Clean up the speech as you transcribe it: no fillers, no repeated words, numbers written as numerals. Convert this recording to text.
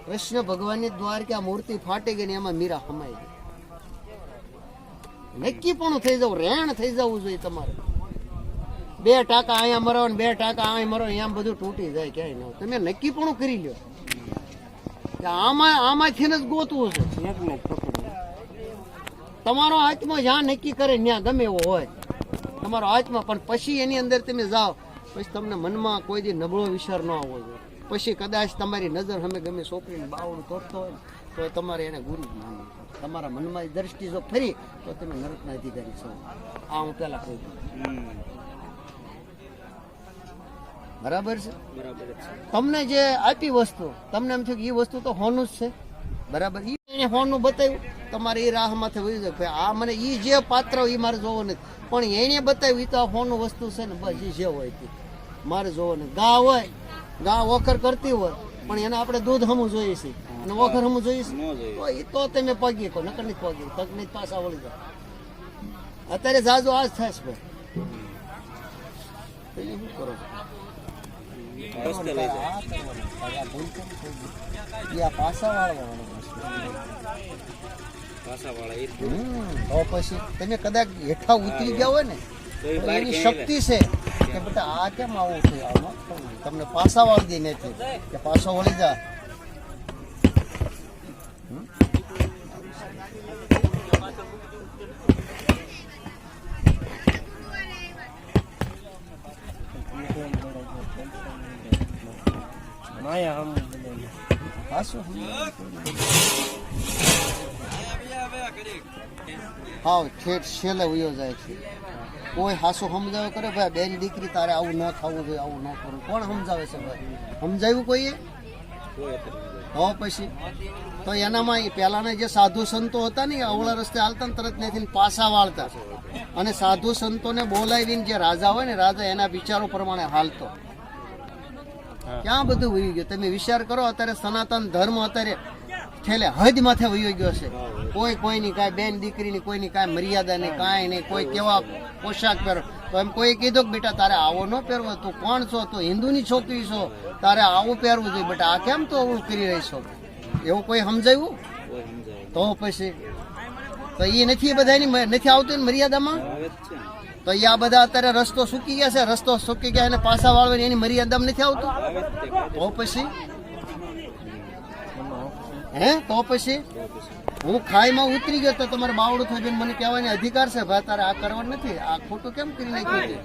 કૃષ્ણ ભગવાનની દ્વારકા મૂર્તિ ફાટી ગઈ ને એમાં મીરા હમાઈ ગઈ. નક્કી પણ થઈ જવું, રેણ થઈ જવું જોઈએ તમારે. 2 ટાંકા અહીંયા મરો ને 2 ટાંકા અહીંયા મરો, એમ બધું તૂટી જાય ક્યાંય ન. તમે નક્કી પણ કરી લ્યો કે આમાંથી જ ગોતવું છે. તમારો આત્મા જ્યાં નક્કી કરે ત્યાં ગમે એવો હોય તમારો આત્મા, પણ પછી એની અંદર તમે જાઓ પછી તમને મનમાં કોઈ દી નબળો વિચાર ન આવવો જોઈએ. પછી કદાચ તમારી નજર અમે ગમે છોકરીને બાવળું કરતો હોય તો તમારે એને ગુરુ જ માનવું. તમારા મનમાં દ્રષ્ટિ જો ફરી તો તમે નરકના અધિકારી છો. આ હું પેલા કહી દઉં. બરાબર છે? તમને જે આપી વસ્તુ તમને એમ થયું કે એ વસ્તુ તો હોનું જ છે, બરાબર? એને હોનું બતાવ્યું, તમારે એ રાહ માથે વહી જાય ભાઈ આ મને એ જે પાત્ર એ મારે જોવો નથી, પણ એને બતાવ્યું એ તો આ હોનું વસ્તુ છે ને, બસ એ જે હોય તે મારે જોવો નથી. ગા હોય, ગા ઓખર કરતી હોય પણ એને આપણે દૂધ હમું જોઈએ છે અને ઓખર હમું જોઈએ છે તો તમે પગી કહો, નકર નહીં પગી પગ નહીં પાછા વળી જાય. અત્યારે જાજો આજ થાય છે ભાઈ, શું કરો છો? તો પછી તમે કદાચ હેઠા ઉતરી ગયા હોય ને તો એની શક્તિ છે કે બેટા આ કેમ આવું થયું, આમાં તમને પાછા વાળી દઈ નથી કે પાછો વળી જા. હા ઠેઠ છેલ્લે વયો જાય છે. કોઈ હાસો સમજાવે કરે ભાઈ બેન દીકરી તારે આવું ન થવું જોઈએ, આવું ન કરવું, કોણ સમજાવે છે ભાઈ? સમજાવ્યું કોઈએ? હો પછી તો એનામાં પહેલાના જે સાધુ સંતો હતા ને અવળા રસ્તે હાલતા ને તરત નથી પાછા વાળતા, અને સાધુ સંતોને બોલાવીને જે રાજા હોય ને રાજા એના વિચારો પ્રમાણે હાલતો. ક્યાં બધું વહી ગયું? તમે વિચાર કરો. અત્યારે સનાતન ધર્મ અત્યારે છેલ્લે હદ માથે વહી ગયો છે. કોઈ કોઈની કાંઈ બેન દીકરીની કોઈની કાંઈ મર્યાદા નહીં, કાંઈ નહીં. કોઈ કેવા પોશાક પહેરો તો એમ કોઈ કીધું કે બેટા તારે આવો ન પહેરવો, તું કોણ છો? તું હિન્દુની છોકરી છો, તારે આવું પહેરવું જોઈએ બેટા, આ કેમ તો આવું કરી રહી છો? એવું કોઈ સમજાવ્યું? તો પછી તો એ નથી બધાની નથી આવતું ને મર્યાદામાં. તો આ બધા અત્યારે રસ્તો સૂકી ગયા છે, રસ્તો સૂકી ગયા અને પાછા વાળવાની એની મર્યાદામાં નથી આવતું. તો પછી તો પછી હું ખાઈમાં ઉતરી ગયો તો તમારે બાવડું થઈ મને કહેવાનો અધિકાર છે ભાઈ તારે આ કરવાનું નથી, આ ખોટું કેમ કરી નાખ્યું?